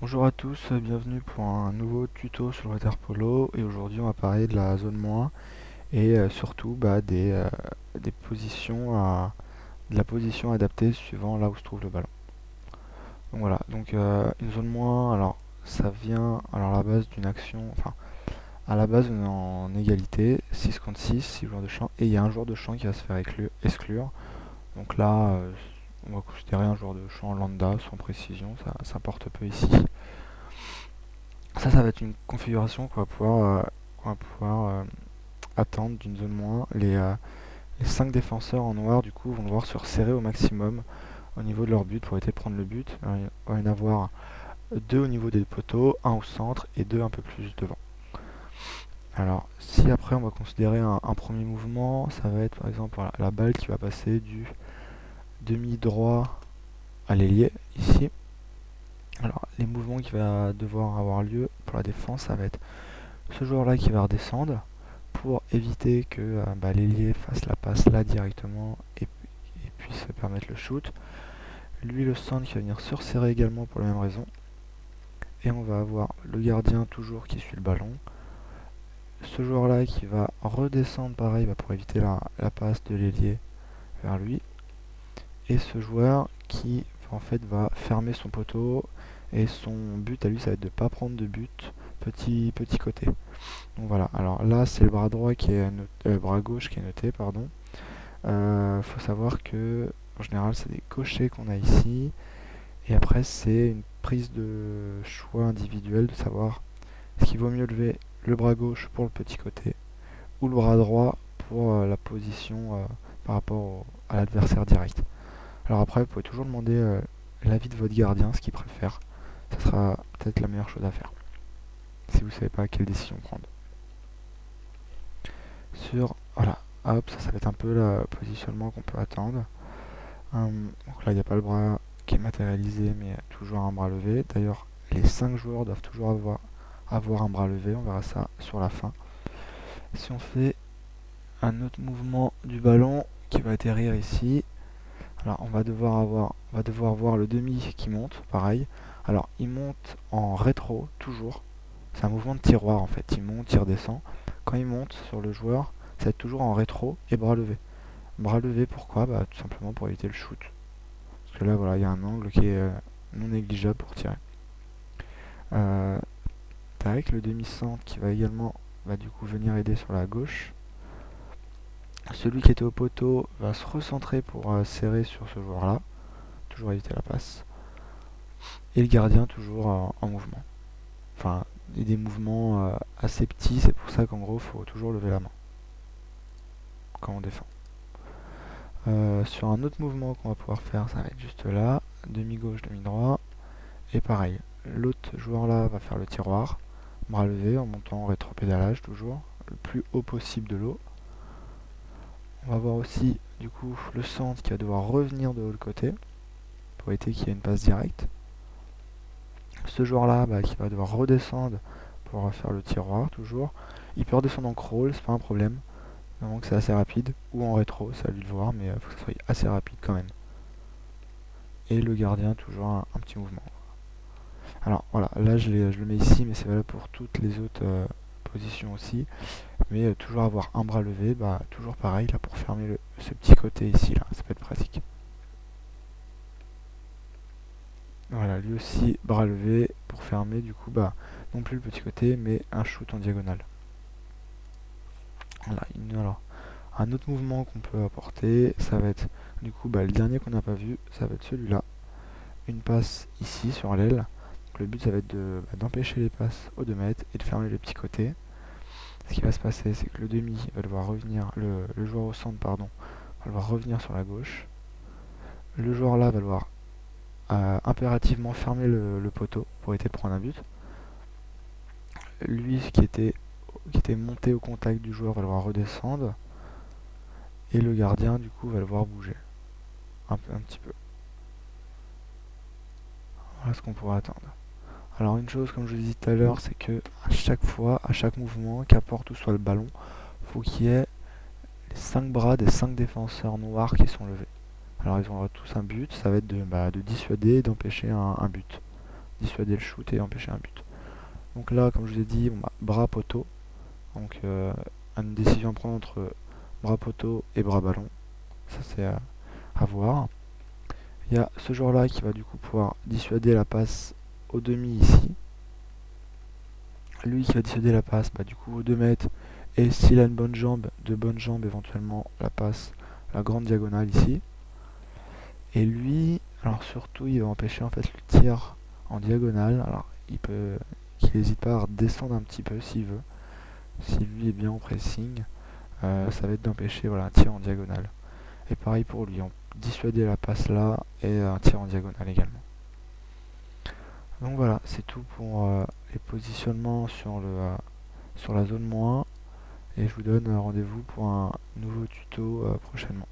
Bonjour à tous, bienvenue pour un nouveau tuto sur le water polo et aujourd'hui on va parler de la zone moins et surtout des positions de la position adaptée suivant là où se trouve le ballon. Donc voilà, une zone moins, alors ça vient alors à la base d'une action, enfin à la base on est en égalité, 6 contre 6, 6 joueurs de champ et il y a un joueur de champ qui va se faire exclure. Donc là on va considérer un joueur de champ lambda sans précision, ça importe peu ici. Ça va être une configuration qu'on va pouvoir attendre d'une zone moins. Les 5 défenseurs en noir, du coup, vont devoir se resserrer au maximum au niveau de leur but pour éviter de prendre le but. Il va y en avoir 2 au niveau des poteaux, un au centre et 2 un peu plus devant. Alors, si après on va considérer un premier mouvement, ça va être par exemple voilà, la balle qui va passer du demi-droit à l'ailier, ici. Alors, les mouvements qui va devoir avoir lieu pour la défense, ça va être ce joueur-là qui va redescendre pour éviter que l'ailier fasse la passe là directement et puisse permettre le shoot. Lui, le centre qui va venir se resserrer également pour la même raison. Et on va avoir le gardien toujours qui suit le ballon. Ce joueur-là qui va redescendre pareil pour éviter la passe de l'ailier vers lui. Et ce joueur qui en fait va fermer son poteau et son but à lui ça va être de ne pas prendre de but petit côté. Donc voilà, alors là c'est le bras droit qui est bras gauche qui est noté, pardon. Faut savoir que en général c'est des cochers qu'on a ici, et après c'est une prise de choix individuel de savoir est-ce qu'il vaut mieux lever le bras gauche pour le petit côté ou le bras droit pour la position par rapport à l'adversaire direct. Alors après vous pouvez toujours demander l'avis de votre gardien, ce qu'il préfère. Ça sera peut-être la meilleure chose à faire si vous ne savez pas quelle décision prendre. Voilà, hop, ça va être un peu le positionnement qu'on peut attendre. Donc là il n'y a pas le bras qui est matérialisé, mais toujours un bras levé. D'ailleurs les 5 joueurs doivent toujours avoir un bras levé, on verra ça sur la fin. Si on fait un autre mouvement du ballon qui va atterrir ici, alors on va devoir voir le demi qui monte, pareil. Alors il monte en rétro toujours, c'est un mouvement de tiroir en fait, il monte, il redescend. Quand il monte sur le joueur, ça va être toujours en rétro et bras levé. Bras levé pourquoi? Tout simplement pour éviter le shoot. Parce que là voilà, il y a un angle qui est non négligeable pour tirer. Tac, le demi-centre qui va également du coup venir aider sur la gauche. Celui qui était au poteau va se recentrer pour serrer sur ce joueur-là, toujours éviter la passe. Et le gardien toujours en mouvement. Enfin, des mouvements assez petits, c'est pour ça qu'en gros, il faut toujours lever la main quand on défend. Sur un autre mouvement qu'on va pouvoir faire, ça va être juste là, demi-gauche, demi-droit. Et pareil, l'autre joueur là va faire le tiroir, bras levé en montant en rétro-pédalage toujours, le plus haut possible de l'eau. On va voir aussi du coup le centre qui va devoir revenir de l'autre côté pour éviter qu'il y ait une passe directe. Ce joueur là qui va devoir redescendre pour faire le tiroir toujours. Il peut redescendre en crawl, c'est pas un problème. Vraiment que c'est assez rapide, ou en rétro, c'est à lui de voir, mais il faut que ce soit assez rapide quand même. Et le gardien, toujours un petit mouvement. Alors voilà, là je le mets ici, mais c'est valable pour toutes les autres positions aussi. Mais toujours avoir un bras levé, toujours pareil, là pour fermer ce petit côté ici, là, ça peut être pratique. Voilà, lui aussi, bras levé pour fermer, du coup, non plus le petit côté, mais un shoot en diagonale. Voilà, alors, un autre mouvement qu'on peut apporter, ça va être, du coup, le dernier qu'on n'a pas vu, ça va être celui-là. Une passe ici sur l'aile. Le but, ça va être d'empêcher les passes aux 2 mètres et de fermer le petit côté. Ce qui va se passer, c'est que le demi va devoir revenir, le joueur au centre, pardon, va devoir revenir sur la gauche. Le joueur là va devoir impérativement fermer le poteau pour éviter de prendre un but. Lui qui était monté au contact du joueur va devoir redescendre. Et le gardien du coup va devoir bouger un petit peu. Voilà ce qu'on pourrait attendre. Alors une chose comme je vous disais tout à l'heure, c'est que à chaque fois, à chaque mouvement, qu'importe où soit le ballon, faut qu'il y ait les 5 bras des 5 défenseurs noirs qui sont levés. Alors ils ont tous un but, ça va être de dissuader et d'empêcher un but. dissuader le shoot et empêcher un but. Donc là, comme je vous ai dit, bras poteau. Donc une décision à prendre entre bras poteau et bras ballon. Ça c'est à voir. Il y a ce joueur-là qui va du coup pouvoir dissuader la passe au demi ici. Lui qui va dissuader la passe du coup aux 2 mètres. Et s'il a une bonne jambe, de bonnes jambes éventuellement, la passe, la grande diagonale ici. Et lui, alors surtout, il va empêcher en fait le tir en diagonale. Alors qu'il n'hésite pas à redescendre un petit peu s'il veut. Si lui est bien en pressing, ça va être d'empêcher un tir en diagonale. Et pareil pour lui, dissuader la passe là et un tir en diagonale également. Donc voilà, c'est tout pour les positionnements sur la zone moins. Et je vous donne rendez-vous pour un nouveau tuto prochainement.